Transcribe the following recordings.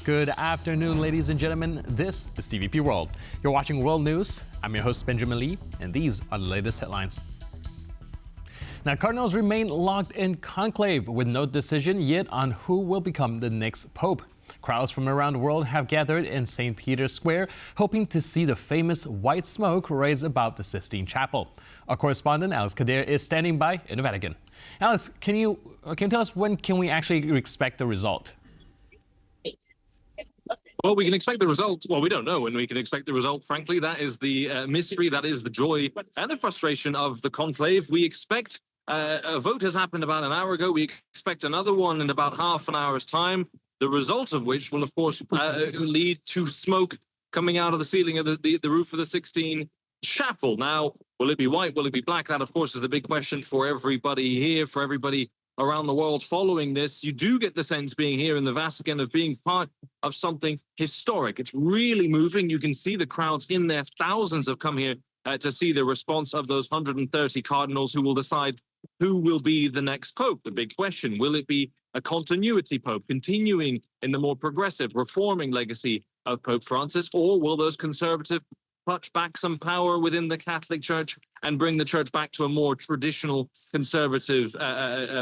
Good afternoon, ladies and gentlemen. This is TVP World. You're watching World News. I'm your host, Benjamin Lee, and these are the latest headlines. Now, Cardinals remain locked in conclave with no decision yet on who will become the next pope. Crowds from around the world have gathered in St. Peter's Square, hoping to see the famous white smoke raise above the Sistine Chapel. Our correspondent, Alex Kadir, is standing by in the Vatican. Alex, can you tell us when can we actually expect the result? Well, we can expect the result. Well, we don't know when we can expect the result. Frankly, that is the mystery, that is the joy and the frustration of the conclave. We expect a vote has happened about an hour ago. We expect another one in about half an hour's time, the result of which will, of course, lead to smoke coming out of the ceiling of the roof of the Sistine Chapel. Now, will it be white? Will it be black? That, of course, is the big question for everybody here, for everybody around the world following this. You do get the sense, being here in the Vatican, of being part of something historic. It's really moving. You can see the crowds in there. Thousands have come here to see the response of those 130 cardinals who will decide who will be the next pope. The big question, will it be a continuity pope, continuing in the more progressive, reforming legacy of Pope Francis, or will those conservative clutch back some power within the Catholic Church and bring the church back to a more traditional conservative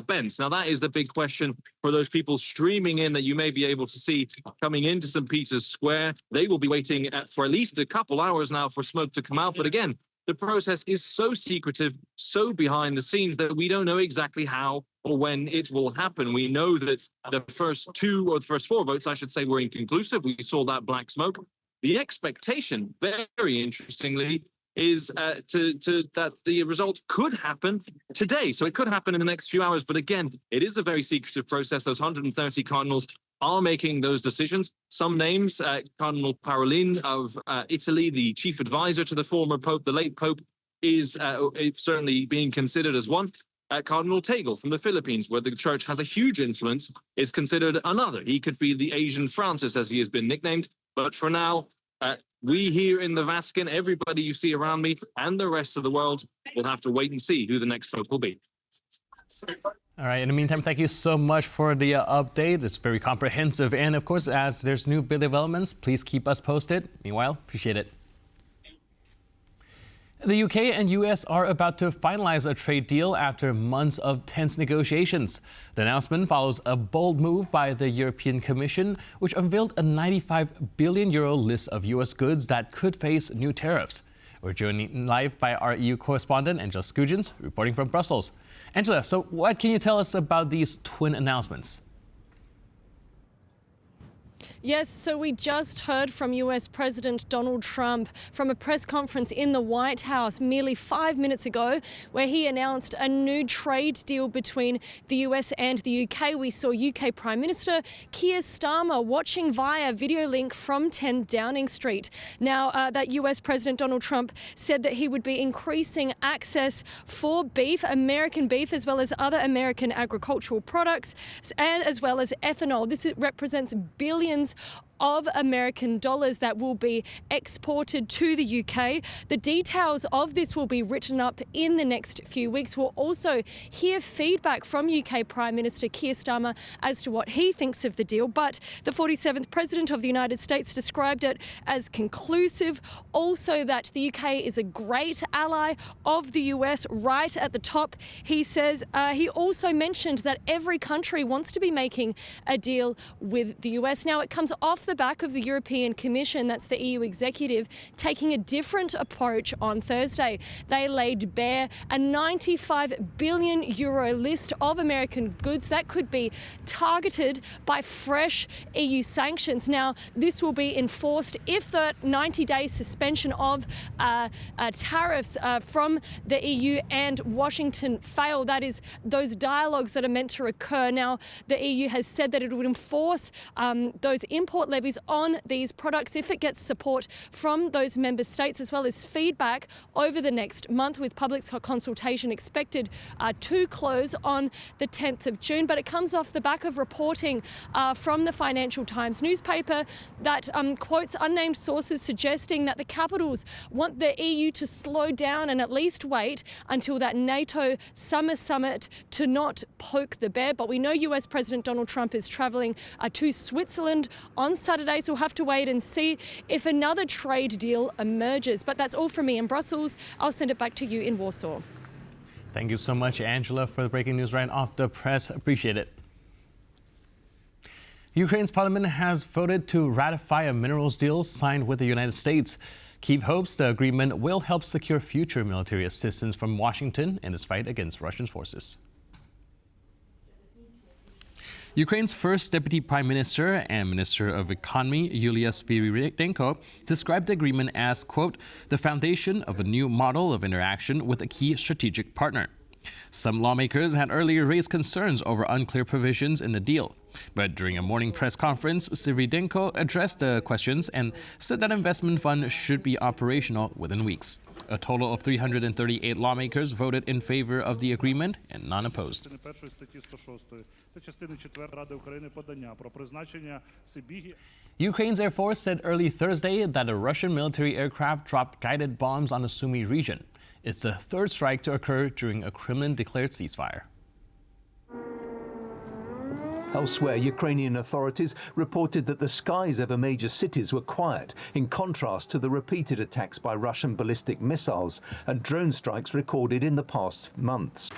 bent? Now, that is the big question for those people streaming in that you may be able to see coming into St. Peter's Square. They will be waiting for at least a couple hours now for smoke to come out. But again, the process is so secretive, so behind the scenes, that we don't know exactly how or when it will happen. We know that the first four votes, I should say, were inconclusive. We saw that black smoke. The expectation, very interestingly, is that the result could happen today. So it could happen in the next few hours. But again, it is a very secretive process. Those 130 cardinals are making those decisions. Some names, Cardinal Parolin of Italy, the chief advisor to the former pope, the late pope, is certainly being considered as one. Cardinal Tagle from the Philippines, where the church has a huge influence, is considered another. He could be the Asian Francis, as he has been nicknamed. But for now, we here in the Vatican, everybody you see around me, and the rest of the world will have to wait and see who the next pope will be. All right. In the meantime, thank you so much for the update. It's very comprehensive. And of course, as there's new developments, please keep us posted. Meanwhile, appreciate it. The UK and US are about to finalize a trade deal after months of tense negotiations. The announcement follows a bold move by the European Commission, which unveiled a €95 billion list of US goods that could face new tariffs. We're joined live by our EU correspondent, Angela Skujins, reporting from Brussels. Angela, so what can you tell us about these twin announcements? Yes, so we just heard from US President Donald Trump from a press conference in the White House merely 5 minutes ago, where he announced a new trade deal between the US and the UK. We saw UK Prime Minister Keir Starmer watching via video link from 10 Downing Street. Now, that US President Donald Trump said that he would be increasing access for beef, American beef, as well as other American agricultural products, and as well as ethanol. This represents billions of American dollars that will be exported to the UK. The details of this will be written up in the next few weeks. We'll also hear feedback from UK Prime Minister Keir Starmer as to what he thinks of the deal. But the 47th President of the United States described it as conclusive. Also that the UK is a great ally of the US right at the top. He says he also mentioned that every country wants to be making a deal with the US. Now, it comes off the back of the European Commission, that's the EU executive, taking a different approach on Thursday. They laid bare a €95 billion list of American goods that could be targeted by fresh EU sanctions. Now, this will be enforced if the 90-day suspension of tariffs from the EU and Washington fail. That is, those dialogues that are meant to occur. Now, the EU has said that it would enforce those import levies on these products if it gets support from those member states, as well as feedback over the next month, with public consultation expected to close on the 10th of June. But it comes off the back of reporting from the Financial Times newspaper that quotes unnamed sources suggesting that the capitals want the EU to slow down and at least wait until that NATO summer summit to not poke the bear. But we know US President Donald Trump is travelling to Switzerland on Saturday, so we'll have to wait and see if another trade deal emerges. But that's all from me in Brussels. I'll send it back to you in Warsaw. Thank you so much, Angela, for the breaking news right off the press. Appreciate it. Ukraine's parliament has voted to ratify a minerals deal signed with the United States. Kyiv hopes the agreement will help secure future military assistance from Washington in its fight against Russian forces. Ukraine's first deputy prime minister and minister of economy, Yulia Sviridenko, described the agreement as, quote, the foundation of a new model of interaction with a key strategic partner. Some lawmakers had earlier raised concerns over unclear provisions in the deal. But during a morning press conference, Sviridenko addressed the questions and said that investment fund should be operational within weeks. A total of 338 lawmakers voted in favor of the agreement and none opposed. Ukraine's Air Force said early Thursday that a Russian military aircraft dropped guided bombs on the Sumy region. It's the third strike to occur during a Kremlin-declared ceasefire. Elsewhere, Ukrainian authorities reported that the skies over major cities were quiet, in contrast to the repeated attacks by Russian ballistic missiles and drone strikes recorded in the past months.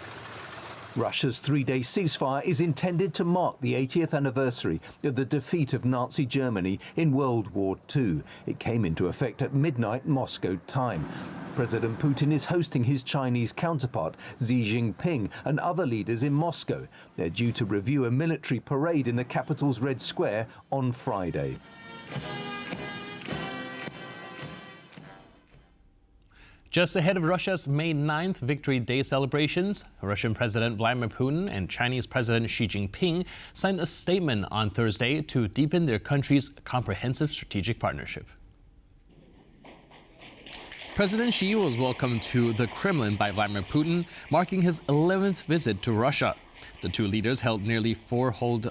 Russia's three-day ceasefire is intended to mark the 80th anniversary of the defeat of Nazi Germany in World War II. It came into effect at midnight Moscow time. President Putin is hosting his Chinese counterpart, Xi Jinping, and other leaders in Moscow. They're due to review a military parade in the capital's Red Square on Friday. Just ahead of Russia's May 9th Victory Day celebrations, Russian President Vladimir Putin and Chinese President Xi Jinping signed a statement on Thursday to deepen their countries' comprehensive strategic partnership. President Xi was welcomed to the Kremlin by Vladimir Putin, marking his 11th visit to Russia. The two leaders held nearly 4 whole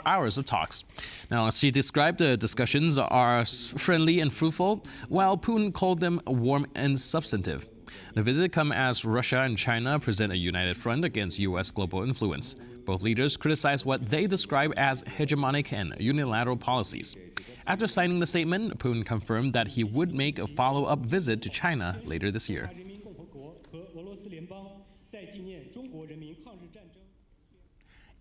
hours of talks. Now, Xi described the discussions as friendly and fruitful, while Putin called them warm and substantive. The visit comes as Russia and China present a united front against U.S. global influence. Both leaders criticized what they describe as hegemonic and unilateral policies. After signing the statement, Putin confirmed that he would make a follow-up visit to China later this year.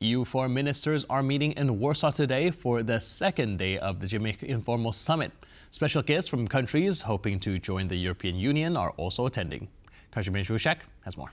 EU foreign ministers are meeting in Warsaw today for the second day of the Jamaica Informal Summit. Special guests from countries hoping to join the European Union are also attending. Kazimierz Łysiak has more.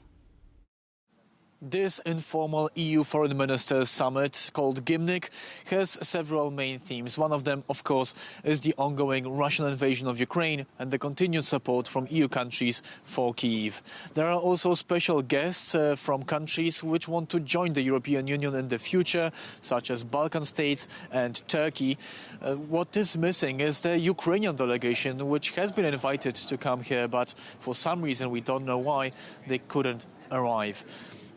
This informal EU Foreign Ministers Summit, called Gymnich, has several main themes. One of them, of course, is the ongoing Russian invasion of Ukraine and the continued support from EU countries for Kyiv. There are also special guests from countries which want to join the European Union in the future, such as Balkan states and Turkey. What is missing is the Ukrainian delegation, which has been invited to come here, but for some reason, we don't know why, they couldn't arrive.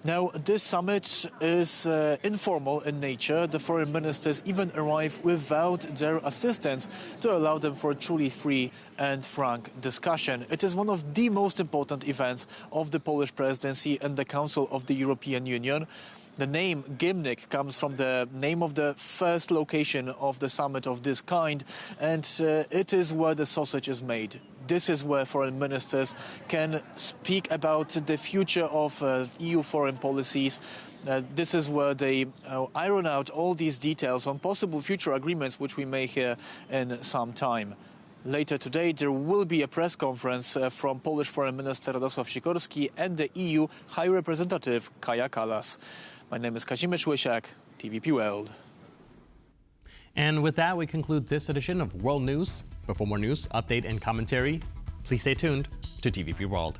Now, this summit is informal in nature. The foreign ministers even arrive without their assistants to allow them for a truly free and frank discussion. It is one of the most important events of the Polish presidency and the Council of the European Union. The name Gymnich comes from the name of the first location of the summit of this kind, and it is where the sausage is made. This is where foreign ministers can speak about the future of EU foreign policies. This is where they iron out all these details on possible future agreements, which we may hear in some time. Later today, there will be a press conference from Polish Foreign Minister Radosław Sikorski and the EU High Representative Kaja Kallas. My name is Kazimierz Łysiak, TVP World. And with that, we conclude this edition of World News. But for more news, update, and commentary, please stay tuned to TVP World.